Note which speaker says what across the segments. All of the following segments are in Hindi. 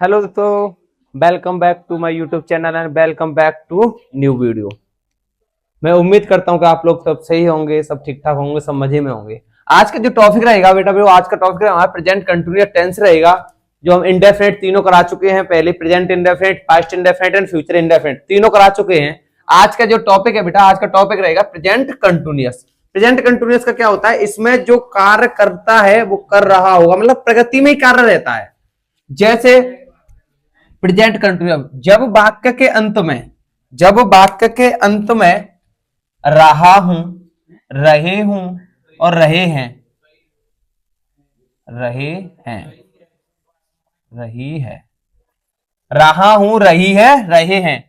Speaker 1: हेलो दोस्तों, welcome back to my YouTube channel and welcome back to new video. मैं उम्मीद करता हूं कि आप लोग सब सही होंगे, सब ठीक ठाक होंगे, सब मजे में होंगे। आज का जो टॉपिक रहेगा बेटा आज का टॉपिक हमारा प्रेजेंट कंटिन्यूअस टेंस रहेगा, जो हम इंडेफिनिट तीनों करा चुके हैं पहले। Present indefinite, past indefinite and future indefinite तीनों करा चुके हैं। आज का जो टॉपिक है बेटा, आज का टॉपिक रहेगा प्रेजेंट कंटिन्यूअस। प्रेजेंट कंटिन्यूअस का क्या होता है? इसमें जो कार्य करता है वो कर रहा होगा, मतलब प्रगति में ही कार्य रहता है। जैसे प्रेजेंट कंटिन्यूअस, जब वाक्य के अंत में रहा हूं, रहे हूं और रही है, रहा हूं, रही है, रहे हैं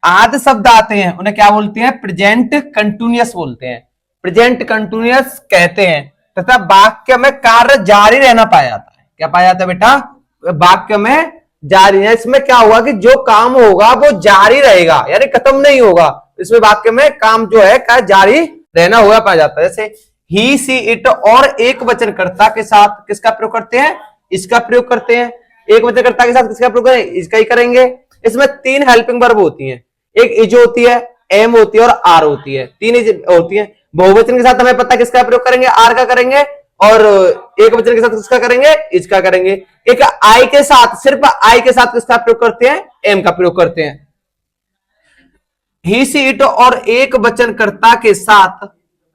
Speaker 1: आदि शब्द आते हैं, उन्हें क्या बोलते हैं? प्रेजेंट कंटिन्यूअस बोलते हैं, प्रेजेंट कंटिन्यूअस कहते हैं। तथा वाक्य में कार्य जारी रहना पाया जाता है। क्या पाया जाता है बेटा? वाक्य में जारी है। इसमें क्या होगा कि जो काम होगा वो जारी रहेगा, यानी खत्म नहीं होगा। इसमें वाक्य में काम जो है क्या जारी रहना हुआ पाया जाता है। जैसे ही, सी, इट और एक वचनकर्ता के साथ किसका प्रयोग करते हैं? इसका प्रयोग करते हैं। एक वचनकर्ता के साथ किसका प्रयोग करें? इसका ही करेंगे। इसमें तीन हेल्पिंग वर्ब होती हैं, एक इज होती है, एम होती है और आर होती है, तीन इज होती है। बहुवचन के साथ हमें पता किसका प्रयोग करेंगे? आर का करेंगे। और एक वचन के साथ किसका करेंगे? इसका करेंगे। एक आई के साथ, सिर्फ आई के साथ किसका प्रयोग करते हैं? एम का प्रयोग करते हैं। ही, सी, इट और एक वचनकर्ता के साथ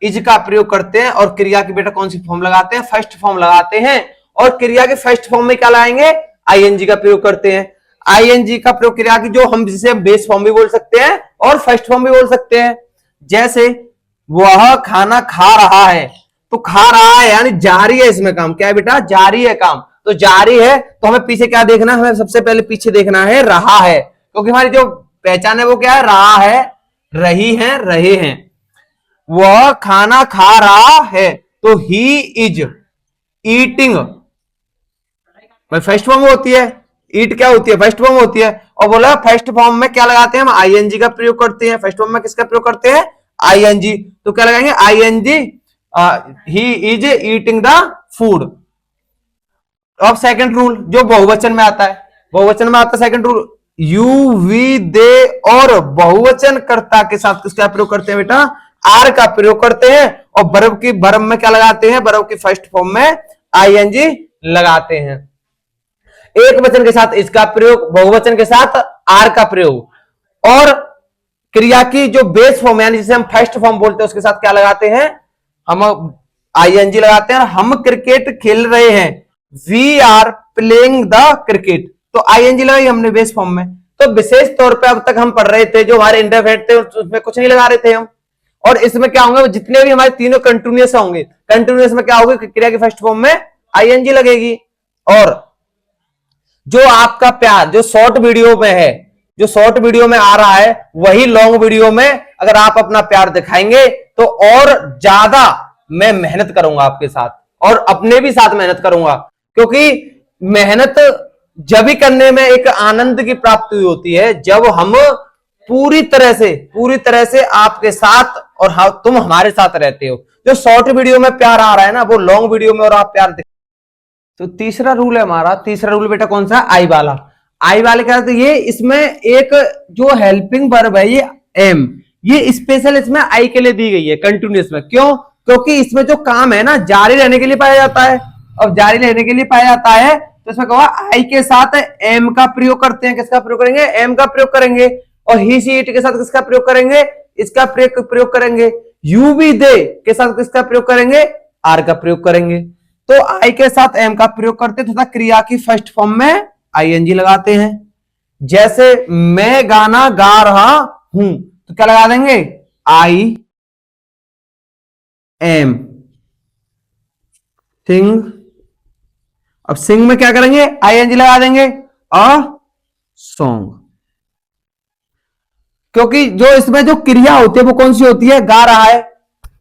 Speaker 1: इज का प्रयोग करते हैं। और क्रिया की बेटा कौन सी फॉर्म लगाते हैं? फर्स्ट फॉर्म लगाते हैं। और क्रिया के फर्स्ट फॉर्म में क्या लाएंगे? आईएनजी का प्रयोग करते हैं। आईएनजी का प्रयोग क्रिया की, जो हम जिसे बेस फॉर्म भी बोल सकते हैं और फर्स्ट फॉर्म भी बोल सकते हैं। जैसे वह खाना खा रहा है, तो खा रहा है यानी जारी है, इसमें काम क्या है बेटा? जारी है काम। तो जारी है तो हमें पीछे क्या देखना है? हमें सबसे पहले पीछे देखना है रहा है, क्योंकि हमारी जो पहचान है वो क्या है? रहा है, रही है, रहे हैं। वह खाना खा रहा है तो ही इज ईटिंग, फर्स्ट फॉर्म होती है। ईट क्या होती है? फर्स्ट फॉर्म होती है। और बोला फर्स्ट फॉर्म में क्या लगाते हैं? हम आईएनजी का प्रयोग करते हैं। फर्स्ट फॉर्म में किसका प्रयोग करते हैं? आईएनजी। तो क्या लगाएंगे? ING, he is eating the food. अब सेकंड रूल जो बहुवचन में आता है, बहुवचन में आता है second rule, you, we, they और बहुवचन कर्ता के साथ किसका प्रयोग करते हैं बेटा? आर का प्रयोग करते हैं। और वर्ब में क्या लगाते हैं? वर्ब की फर्स्ट फॉर्म में आईएनजी लगाते हैं। एक वचन के साथ इसका प्रयोग, बहुवचन के साथ आर का प्रयोग। और क्रिया की जो बेस फॉर्म यानी जिसे हम फर्स्ट फॉर्म बोलते हैं उसके साथ क्या लगाते हैं? हम आईएनजी लगाते हैं। और हम क्रिकेट खेल रहे हैं, we are playing the cricket, तो आईएनजी लगाई हमने बेस फॉर्म में। तो विशेष तौर पे अब तक हम पढ़ रहे थे जो हमारे इंडेफिनिट थे उसमें कुछ नहीं लगा रहे थे हम। और इसमें क्या होंगे? जितने भी हमारे तीनों कंटिन्यूअस होंगे, कंटिन्यूअस में क्या होगा? क्रिया की फर्स्ट फॉर्म में आईएनजी लगेगी। और जो आपका प्यार जो शॉर्ट वीडियो में है, जो शॉर्ट वीडियो में आ रहा है, वही लॉन्ग वीडियो में अगर आप अपना प्यार दिखाएंगे तो और ज्यादा मैं मेहनत करूंगा आपके साथ, और अपने भी साथ मेहनत करूंगा। क्योंकि मेहनत जब ही करने में एक आनंद की प्राप्ति होती है जब हम पूरी तरह से आपके साथ और तुम हमारे साथ रहते हो। जो शॉर्ट वीडियो में प्यार आ रहा है ना, वो लॉन्ग वीडियो में और आप प्यार। तो तीसरा रूल है हमारा, तीसरा रूल बेटा कौन सा? आई वाला। आई वाले क्या? तो ये इसमें एक जो हेल्पिंग वर्ब है ये एम, ये स्पेशल इसमें आई के लिए दी गई है कंटिन्यूअस में। क्यों? क्योंकि इसमें जो काम है ना जारी रहने के लिए पाया जाता है। और जारी रहने के लिए पाया जाता है तो इसमें कहा आई के साथ एम का प्रयोग करते हैं। किसका प्रयोग करेंगे? एम का प्रयोग करेंगे। और ही, सी, इट के साथ किसका प्रयोग करेंगे? इसका प्रयोग करेंगे। यू, वी, दे के साथ किसका प्रयोग करेंगे? आर का प्रयोग करेंगे। तो आई के साथ एम का प्रयोग करते तथा क्रिया की फर्स्ट फॉर्म में आईएनजी लगाते हैं। जैसे मैं गाना गा रहा हूं, तो क्या लगा देंगे? आई एम सिंग। अब सिंग में क्या करेंगे? आईएनजी लगा देंगे, अ सॉन्ग। क्योंकि जो इसमें जो क्रिया होती है वो कौन सी होती है? गा रहा है,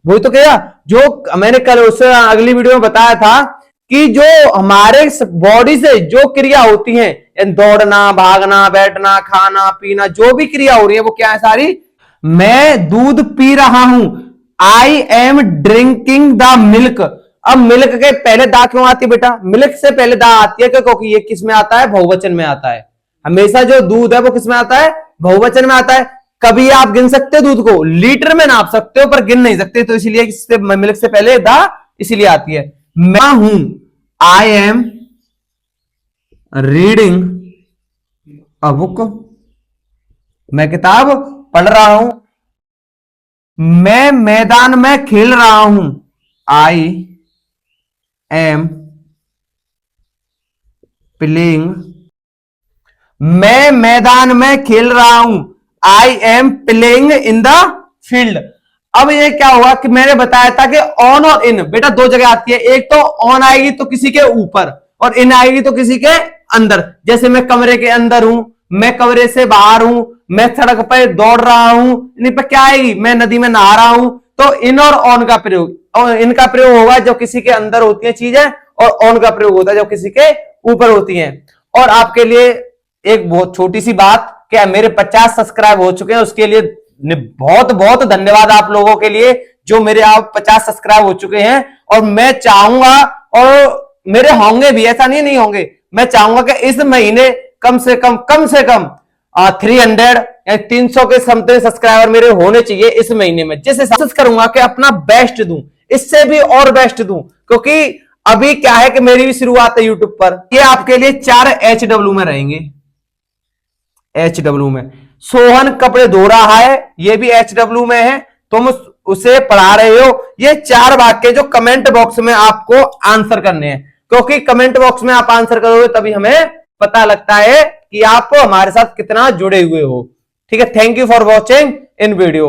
Speaker 1: वही तो क्या जो मैंने कल उससे अगली वीडियो में बताया था कि जो हमारे बॉडी से जो क्रिया होती है, दौड़ना, भागना, बैठना, खाना, पीना, जो भी क्रिया हो रही है वो क्या है सारी? मैं दूध पी रहा हूं, I am drinking the milk. अब मिल्क के पहले दा क्यों आती है बेटा? मिल्क से पहले दा आती है क्योंकि ये किस में आता है? बहुवचन में आता है। हमेशा जो दूध है वो किस में आता है? बहुवचन में आता है। कभी आप गिन सकते हो दूध को, लीटर में नाप सकते हो पर गिन नहीं सकते, तो इसीलिए मिल्क से पहले दा इसीलिए आती है। मैं हूं, I am reading a book, मैं किताब पढ़ रहा हूं। मैं मैदान में खेल रहा हूं, आई एम प्लेइंग, मैं मैदान में खेल रहा हूं, I am playing in the field. अब ये क्या हुआ कि मैंने बताया था कि ऑन और इन बेटा दो जगह आती है, एक तो ऑन आएगी तो किसी के ऊपर और इन आएगी तो किसी के अंदर। जैसे मैं कमरे के अंदर हूं, मैं कमरे से बाहर हूं, मैं सड़क पर दौड़ रहा हूं, इन पर क्या आएगी? मैं नदी में नहा रहा हूं। तो इन और ऑन का प्रयोग, और इनका प्रयोग होगा जो किसी के अंदर होती है चीजें, और ऑन का प्रयोग होता है जो किसी के ऊपर होती है। और आपके लिए एक बहुत छोटी सी बात, क्या मेरे 50 सब्सक्राइब हो चुके हैं, उसके लिए बहुत बहुत धन्यवाद आप लोगों के लिए जो मेरे आप 50 सब्सक्राइब हो चुके हैं। और मैं चाहूंगा, और मेरे होंगे भी, ऐसा नहीं होंगे, मैं चाहूंगा कि इस महीने कम से कम 300 या 300 के समथिंग सब्सक्राइबर मेरे होने चाहिए इस महीने में। जिस हिसाब से करूंगा कि अपना बेस्ट दूं, इससे भी और बेस्ट दूं, क्योंकि अभी क्या है कि मेरी भी शुरुआत है यूट्यूब पर। ये आपके लिए 4 HW में रहेंगे, HW में। सोहन कपड़े धो रहा है, ये भी HW में है, तुम उसे पढ़ा रहे हो। ये 4 वाक्य जो कमेंट बॉक्स में आपको आंसर करने हैं, क्योंकि कमेंट बॉक्स में आप आंसर करोगे तभी हमें पता लगता है कि आप हमारे साथ कितना जुड़े हुए हो। ठीक है, thank you for watching in video.